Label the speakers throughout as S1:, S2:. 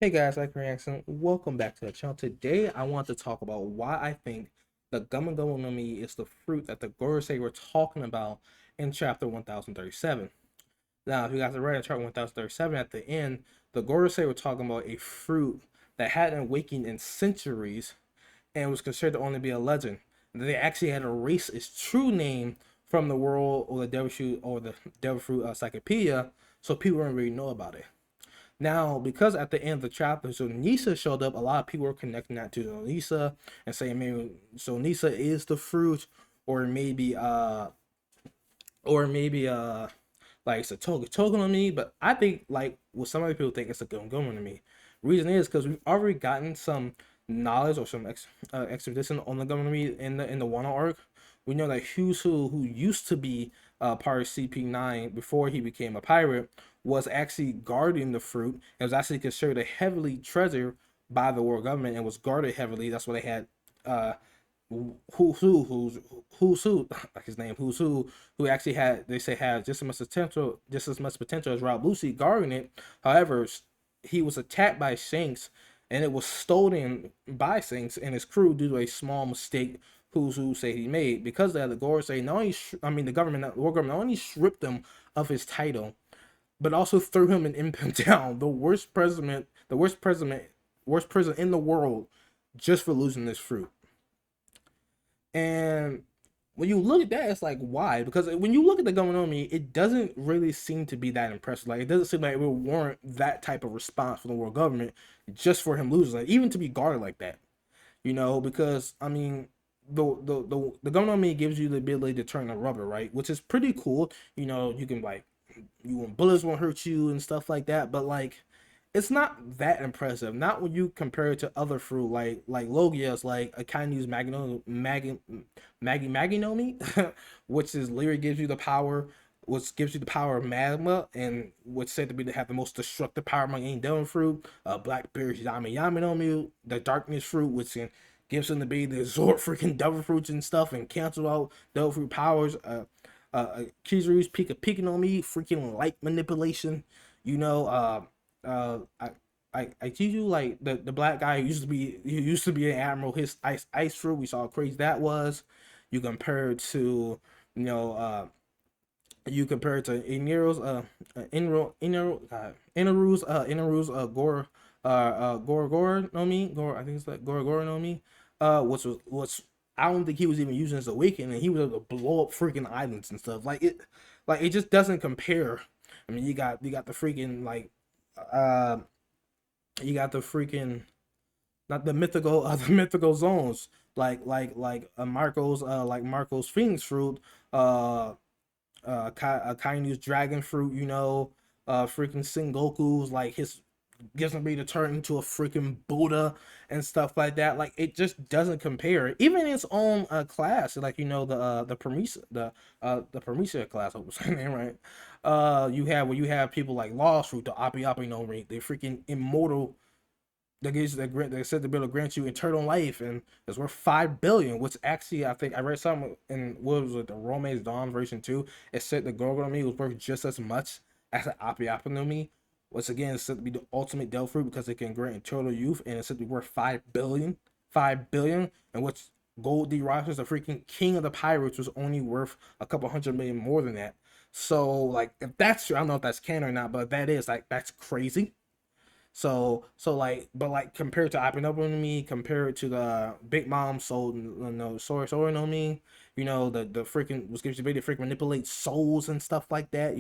S1: Hey guys, I'm Reaction. Welcome back to the channel. Today I want to talk about why I think the Gummy Gummy no Mi is the fruit that the Gorosei were talking about in chapter 1037. Now, if you guys read in chapter 1037 at the end, the Gorosei were talking about a fruit that hadn't awakened in centuries and was considered to only be a legend. They actually had erased its true name from the world or the Devil Fruit or the Devil Fruit Encyclopedia, so people didn't really know about it. Now, because at the end of the chapter, so Nisa showed up, a lot of people were connecting that to Nisa and saying maybe so Nisa is the fruit, or maybe like it's a token on me, but I think like what some other people think it's a gun on me. Reason is because we've already gotten some knowledge or some extradition on the government in the Wano arc. We know that Husu, who used to be part of CP9 before he became a pirate, was actually guarding the fruit and was actually considered a heavily treasure by the world government and was guarded heavily. That's why they had uh who's who like his name who actually had they say had just as much potential as Rob Lucy guarding it. However, he was attacked by Shanks and it was stolen by Shanks and his crew due to a small mistake who's who say he made. Because of that, the Gore say not only the government the war government not only stripped him of his title but also threw him and imped him down, worst president in the world, just for losing this fruit. And when you look at that, it's like why? Because when you look at the going on me, it doesn't really seem to be that impressive. Like it doesn't seem like it would warrant that type of response from the world government just for him losing, like even to be guarded like that. Because I mean, the going on me gives you the ability to turn the rubber, right? Which is pretty cool. You can like bullets won't hurt you and stuff like that, but like it's not that impressive. Not when you compare it to other fruit like Logia's, like a Chinese Maginomi, which is literally gives you the power, which gives you the power of magma, and what's said to be to have the most destructive power among any devil fruit. Blackbeard's Yami no Mi, the darkness fruit, which gives them the ability to absorb freaking devil fruits and stuff and cancel out devil fruit powers. Kizuru's Pika no Mi, freaking light manipulation. You know, uh, I, I teach you like the black guy who used to be an admiral. His ice fruit. We saw how crazy that was. You compare it to you know you compare it to Inaru's Goro no Mi Goro, I think it's like Goro no Mi, which I don't think he was even using his awakening. He was able to blow up freaking islands and stuff. Like it just doesn't compare. I mean, you got the freaking like uh you got the freaking not the mythical the mythical zones like Marco's Phoenix fruit, uh Kainu's dragon fruit, freaking Sengoku's like his gives him to turn into a freaking Buddha and stuff like that. Like it just doesn't compare. Even in its own class, like the Promesa the Promesa class, I was saying right. You have people like Lost Fruit, the Api Api no Ring, they freaking immortal they said the bill will grant you eternal life and it's worth 5 billion, which actually I think I read something in what was it, the Romance Dawn version 2. It said the Gorgonomi was worth just as much as the Apiaponomi, which again is said to be the ultimate Devil Fruit because it can grant eternal youth and it's said to be worth 5 billion. 5 billion, and which Gold D. Ross, the freaking king of the pirates, was only worth a couple hundred million more than that. So like if that's true, I don't know if that's canon or not, but if that is like that's crazy. So like, but like compared to Open Up on Me, compared to the Big Mom Soul, no, Sorry no Me, the freaking was gives you ability to freaking manipulate souls and stuff like that.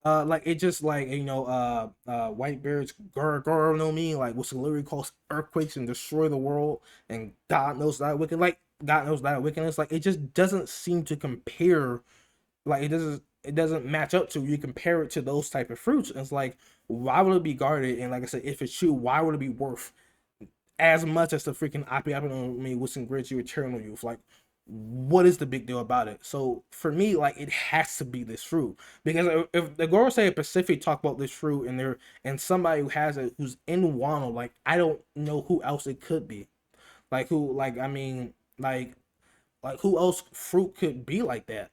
S1: Like it just like Whitebeard's Goro no Me, like what's literally cause earthquakes and destroy the world, and God knows that wickedness, like it just doesn't seem to compare. Like it doesn't match up to you compare it to those type of fruits. And it's like, why would it be guarded? And like I said, if it's true, why would it be worth as much as the freaking Api Api on me, which grants you eternal youth? Like, what is the big deal about it? So for me, like it has to be this fruit, because if the Gorosei Pacific talk about this fruit and somebody who has it who's in Wano, like I don't know who else it could be. Like who, like I mean, like who else fruit could be like that?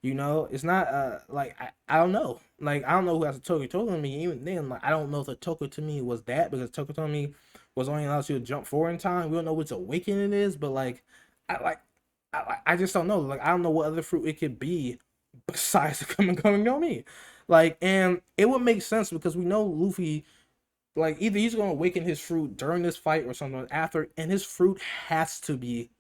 S1: You know, it's not like I don't know. Like I don't know who has a Tokotomi. Even then, like I don't know if the Tokotomi was that, because Tokotomi was only allows you to jump forward in time. We don't know which awakening it is, but like I like I just don't know. Like I don't know what other fruit it could be besides the coming no me. Like, and it would make sense because we know Luffy, like either he's gonna awaken his fruit during this fight or something after, and his fruit has to be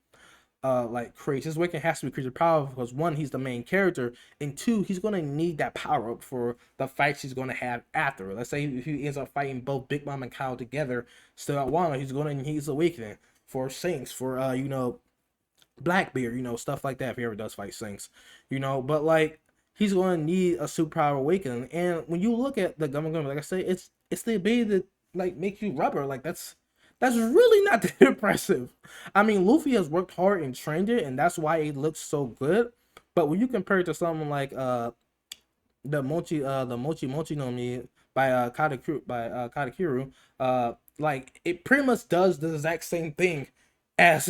S1: like crazy. His awakening has to be creature power because one, he's the main character, and two, he's gonna need that power up for the fights he's gonna have after. Let's say if he ends up fighting both Big Mom and Kyle together, still at Wano, he's gonna need his awakening for Shanks, for Blackbeard, stuff like that. If he ever does fight Shanks, but like he's gonna need a superpower awakening. And when you look at the Gummy Gummy, like I say, it's the ability to like make you rubber. Like that's really not that impressive. I mean, Luffy has worked hard and trained it, and that's why it looks so good. But when you compare it to someone like the Mochi Mochi no Mi by Katakuru, like it pretty much does the exact same thing as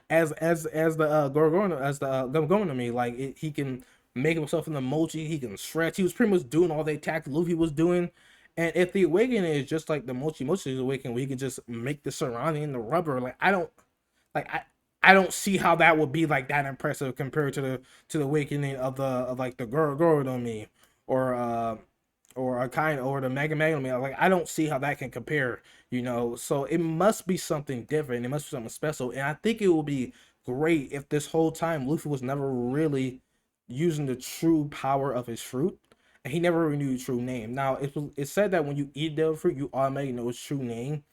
S1: as the Gorgono, as the Gorgono no Mi. Like he can make himself in the Mochi, he can stretch. He was pretty much doing all the attacks Luffy was doing. And if the awakening is just like the Mochi Mochi's awakening, where he can just make the surrounding in the rubber, like like I don't see how that would be like that impressive compared to the awakening of like the Goro no Mi, or or a kind, or the Mega Mega Man. Like I don't see how that can compare, So it must be something different. It must be something special. And I think it would be great if this whole time Luffy was never really using the true power of his fruit, and he never really knew his true name. Now it's said that when you eat devil fruit, you automatically know its true name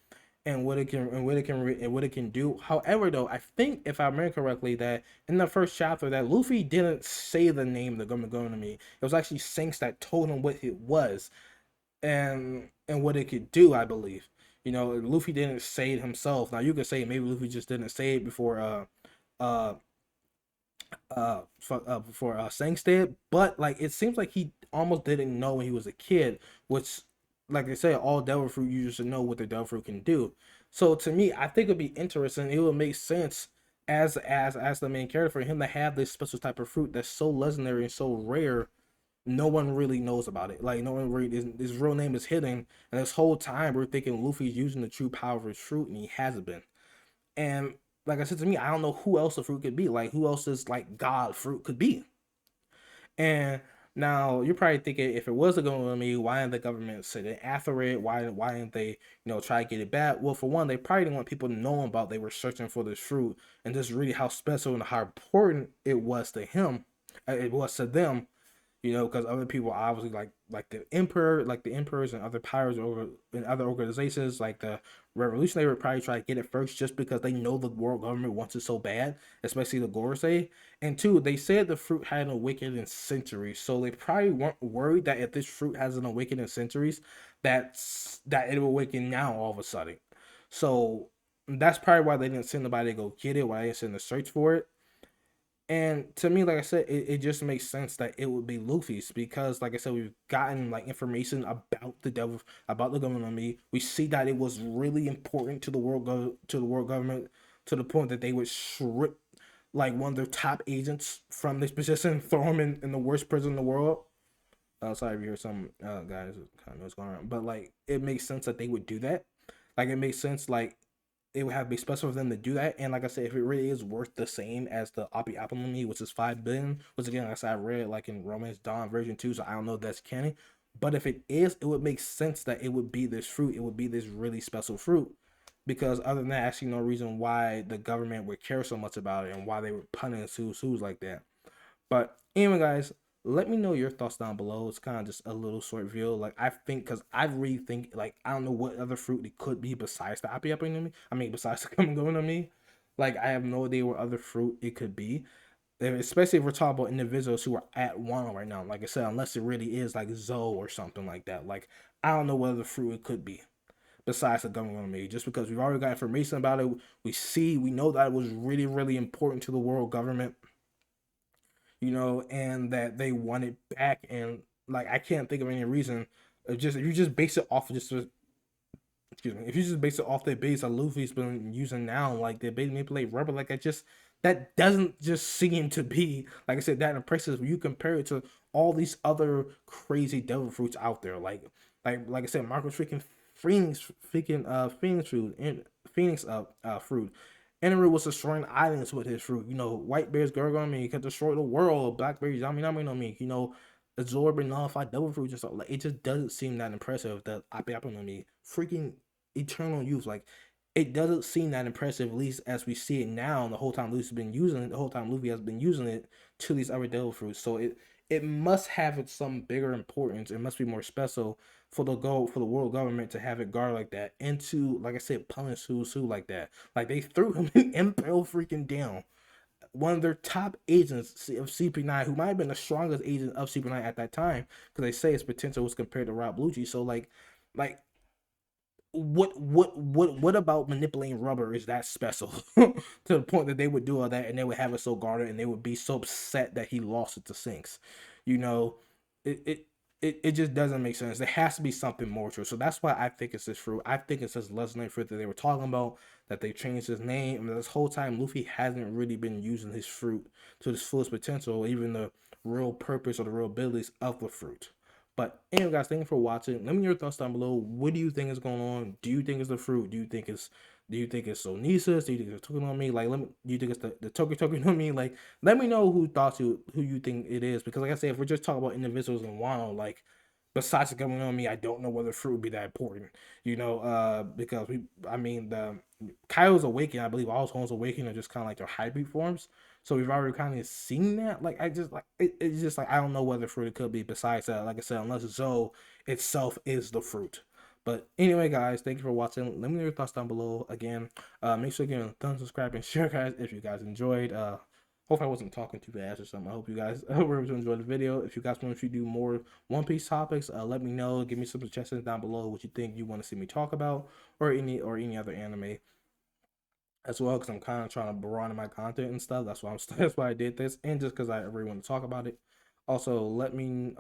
S1: and what it can do. However, though, I think if I remember correctly, that in the first chapter, that Luffy didn't say the name of the Gurren to me. It was actually Shanks that told him what it was and what it could do. I believe. Luffy didn't say it himself. Now you could say maybe Luffy just didn't say it before uh before Shanks did, but like it seems like he almost didn't know when he was a kid, which, like I say, all devil fruit users should know what the devil fruit can do. So to me, I think it'd be interesting. It would make sense as the main character for him to have this special type of fruit that's so legendary and so rare. No one really knows about it. Like no one really, his real name is hidden, and this whole time we're thinking Luffy's using the true power of his fruit, and he hasn't been. And like I said, to me, I don't know who else the fruit could be. Like who else's like God fruit could be. And now you're probably thinking, if it was a going on me, why didn't the government sit it after it? Why didn't they, try to get it back? Well, for one, they probably didn't want people to know about they were searching for this fruit, and just really how special and how important it was to him, it was to them, because other people obviously like the emperors and other powers over in other organizations like the revolution, they would probably try to get it first just because they know the world government wants it so bad, especially the Gorosei. And two, they said the fruit hadn't awakened in centuries, so they probably weren't worried that if this fruit hasn't awakened in centuries, that it will awaken now all of a sudden. So that's probably why they didn't send nobody to go get it, why they didn't send to search for it. And to me, like I said, it just makes sense that it would be Luffy's, because, like I said, we've gotten like information about the devil, about the government army. We see that it was really important to the world government, to the point that they would strip like one of their top agents from this position, throw him in the worst prison in the world. Sorry if you hear some guys kind of know what's going on, but like it makes sense that they would do that. Like it makes sense, like it would have to be special for them to do that. And like I said, if it really is worth the same as the Appi Apple, which is 5 billion, which again, like I said, I read it like in Romance Dawn version 2, so I don't know if that's canon. But if it is, it would make sense that it would be this fruit. It would be this really special fruit. Because other than that, I see no reason why the government would care so much about it and why they were punning Sues like that. But anyway, guys, let me know your thoughts down below. It's kind of just a little short video. Like I think, because I really think, like I don't know what other fruit it could be besides the Appi Appi no Mi. I mean, besides the Come Going to Me. Like I have no idea what other fruit it could be. Especially if we're talking about individuals who are at one right now. Like I said, unless it really is like Zoe or something like that. Like I don't know what other fruit it could be besides the Come Going to Me. Just because we've already got information about it, we know that it was really, really important to the world government, and that they want it back. And like I can't think of any reason. Just if you just base it off of just excuse me, if you just base it off the base that Luffy's been using now, like the ability to manipulate rubber, like I just that doesn't just seem to be, like I said, that impressive when you compare it to all these other crazy devil fruits out there. Like I said, Marco's Phoenix fruit and Phoenix fruit. Enru was destroying islands with his fruit. You know, White Bear's Gargamel can destroy the world. Blackberry's Yami Yami no Mi. You know, absorb and nullify devil fruit. Just like it just doesn't seem that impressive. That Ape Ape no Mi freaking eternal youth. Like it doesn't seem that impressive, at least as we see it now. And the whole time Luffy's been using it, the whole time Luffy has been using it to these other devil fruits. So it must have some bigger importance. It must be more special for the world government to have it guard like that, and to, like I said, punish who's who like that. Like they threw him in Impel freaking down. One of their top agents of CP9, who might have been the strongest agent of CP9 at that time, because they say his potential was compared to Rob Lucci. So like what about manipulating rubber is that special to the point that they would do all that and they would have it so guarded and they would be so upset that he lost it to Sinks? You know, it it it just doesn't make sense. There has to be something more to it. So that's why I think it's this fruit. I think it's this legendary fruit that they were talking about, that they changed his name. And this whole time Luffy hasn't really been using his fruit to its fullest potential, even the real purpose or the real abilities of the fruit. But anyway, guys, thank you for watching. Let me know your thoughts down below. What do you think is going on? Do you think it's the fruit? Do you think it's Onisas? Do you think it's Token on me? Like, do you think it's the Token on me? Like, let me know who you think it is. Because like I said, if we're just talking about individuals in Wano, like besides the Token on me, I don't know whether fruit would be that important. You know, because the Kyle's Awakening, I believe all Homes Awakening are just kind of like their hybrid forms. So we've already kind of seen that. Like I just like it's just like I don't know whether fruit it could be. Besides that, like I said, unless Zoe itself is the fruit. But anyway, guys, thank you for watching. Let me know your thoughts down below. Again, make sure you give a thumbs, subscribe, and share, guys, if you guys enjoyed. Hope I wasn't talking too fast or something. I hope you guys were able to enjoy the video. If you guys want to do more One Piece topics, let me know. Give me some suggestions down below what you think you want to see me talk about, or any other anime as well, because I'm kind of trying to broaden my content and stuff. That's why I did this, and just because I really want to talk about it. Let me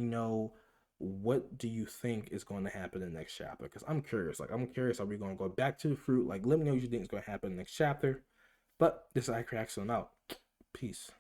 S1: know, what do you think is going to happen in the next chapter? Because I'm curious. Like I'm curious, are we going to go back to the fruit? Like let me know what you think is going to happen in the next chapter. But this is iCrackson out. Peace.